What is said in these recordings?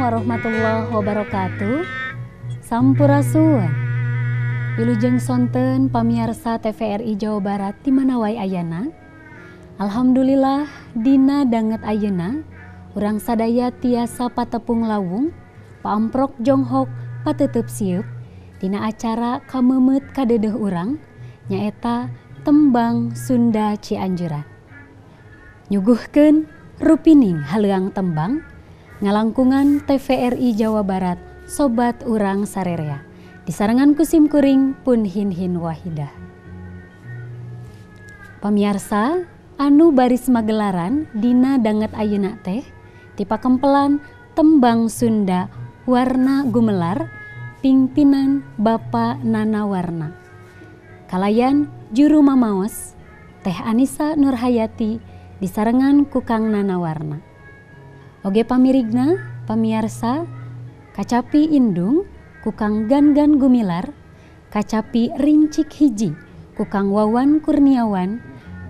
warahmatullahi wabarakatuh. Sampurasun. Wilujeng sonten pamiarsa TVRI Jawa Barat di mana wae ayana. Alhamdulillah dina danget ayeuna urang sadaya tiasa patepung lawung paamprok jonghok patetep sieup dina acara kamemet kadedeh urang nyaeta tembang Sunda Cianjuran. Nyuguhkeun rupining haleuang tembang ngalangkungan TVRI Jawa Barat sobat urang sarerea disarengan kusim kuring pun hin wahidah. Pamiarsa anu baris magelaran dina danget ayeuna teh dipakempelan tembang Sunda Warna Gumelar pingpinan Bapa Nana Warna kalayan juru mamaos Teh Anissa Nurhayati disarengan ku Kang Nana Warna. Oge pamirigna pamiarsa kacapi indung ku Kang Gan-Gan Gumilar, kacapi rincik hiji ku Kang Wawan Kurniawan,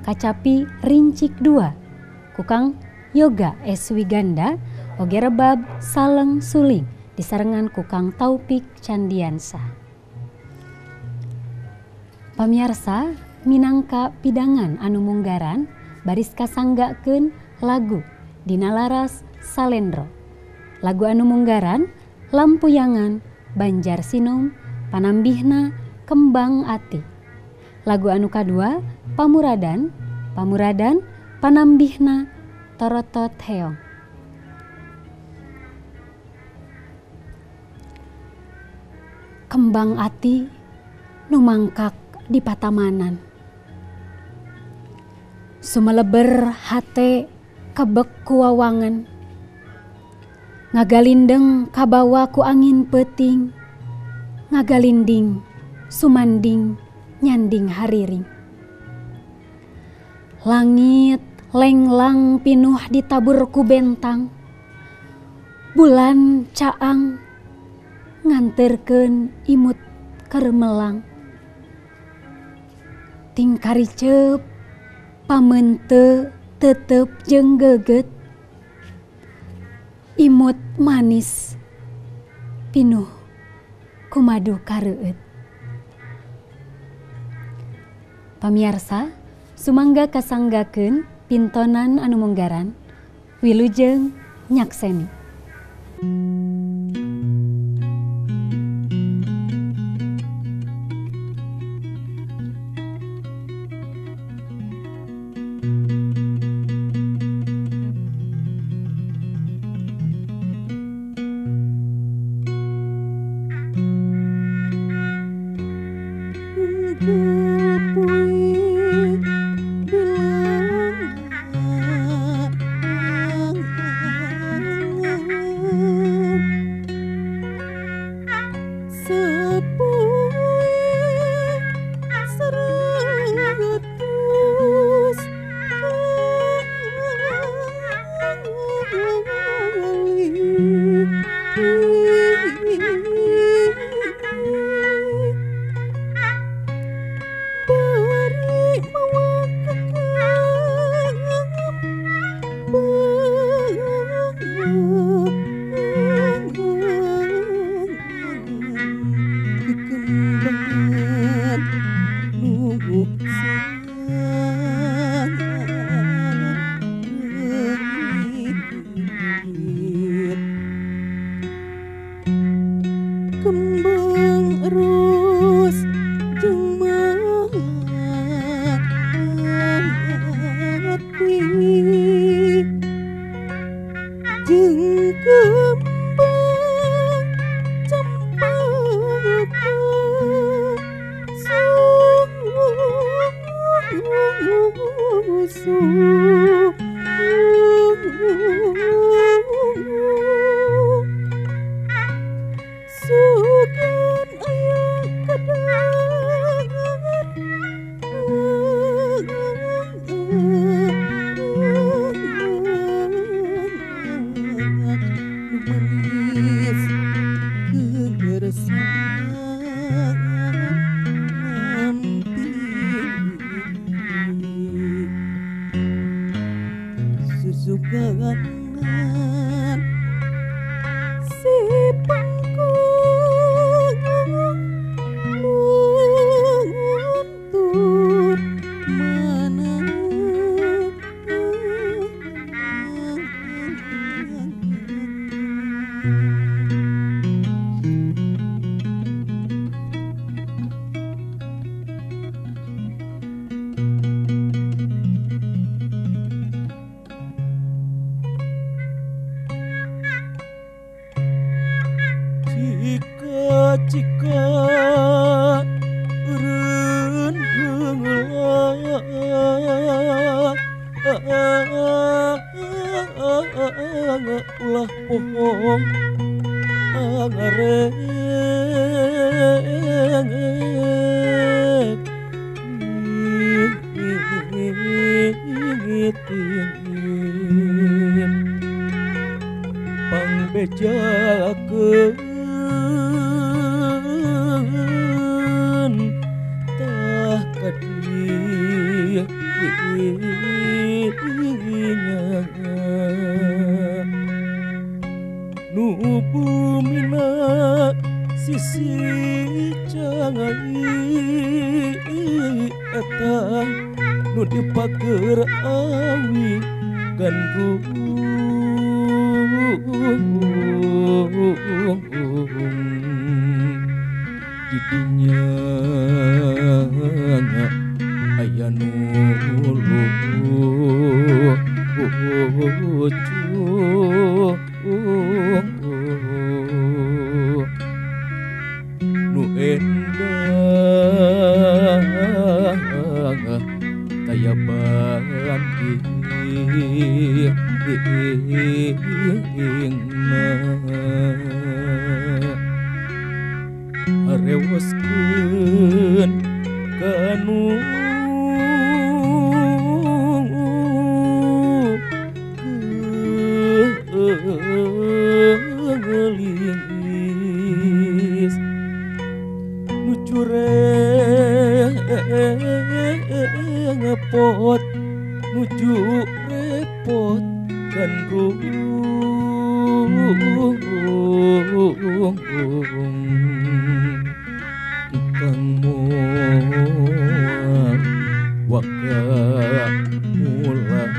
kacapi rincik 2 ku Kang Yoga Eswiganda, oge rebab Saleng Suling disarengan ku Kang Taufik Candiansa. Pamiarsa minangka pidangan anu munggaran baris kasanggakeun lagu dina laras Salendro. Lagu anu munggaran Lampuyangan Banjar Sinom panambihna Kembang Ati. Lagu anu kadua Pamuradan panambihna Torotot Heong. Kembang ati nu mangkak di patamanan, sumeleber hate kebek ku wawangan, ngagalindeng kabawa ku angin peuting, ngagalinding sumanding nyanding hariring. Langit lenglang pinuh ditabur ku bentang, bulan caang nganterkeun imut kermelang. Tingkariceup pamente tetep jeung geugeut, imut manis pinuh ku madu kareueut. Pamiarsa sumangga kasanggakeun pintonan anu munggaran wilujeng nyakseni. eta nu dipager awi gandrung didinya aya nu lucu nu endah kaya bandir harewaskeun kanu gelis nuju repot nuju repot gandrung kang moal waka mulang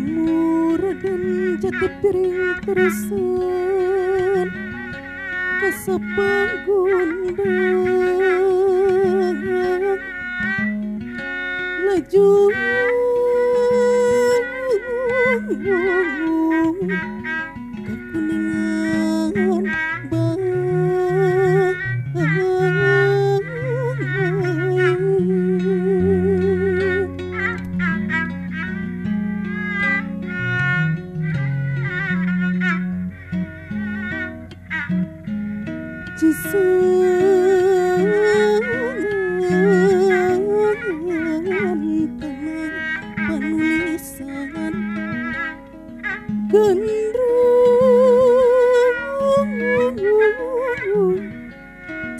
Sumur dan jati piring terusan kasapang gondang laju kakuningan panulisan gendrung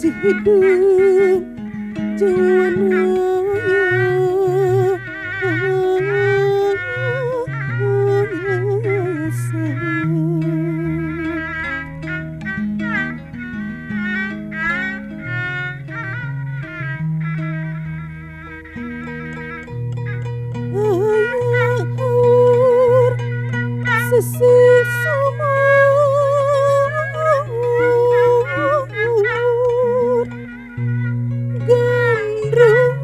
hidup sesi sumur gandrung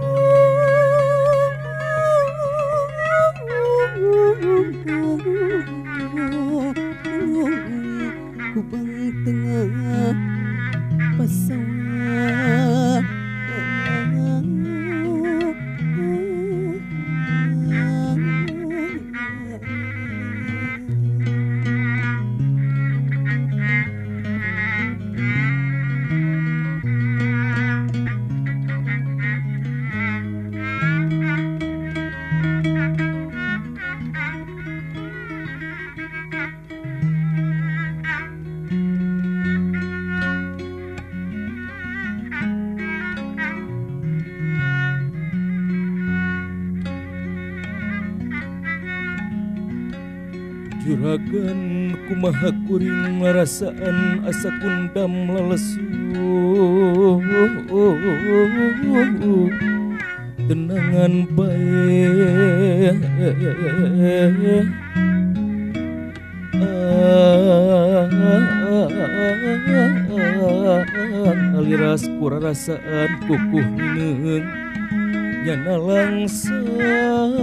kubang tengah pasawah Juragan kumaha kuring ngarasaan asa kundam lalesu tenangan bae aliras kurarasaan kukuh neun nyana langsang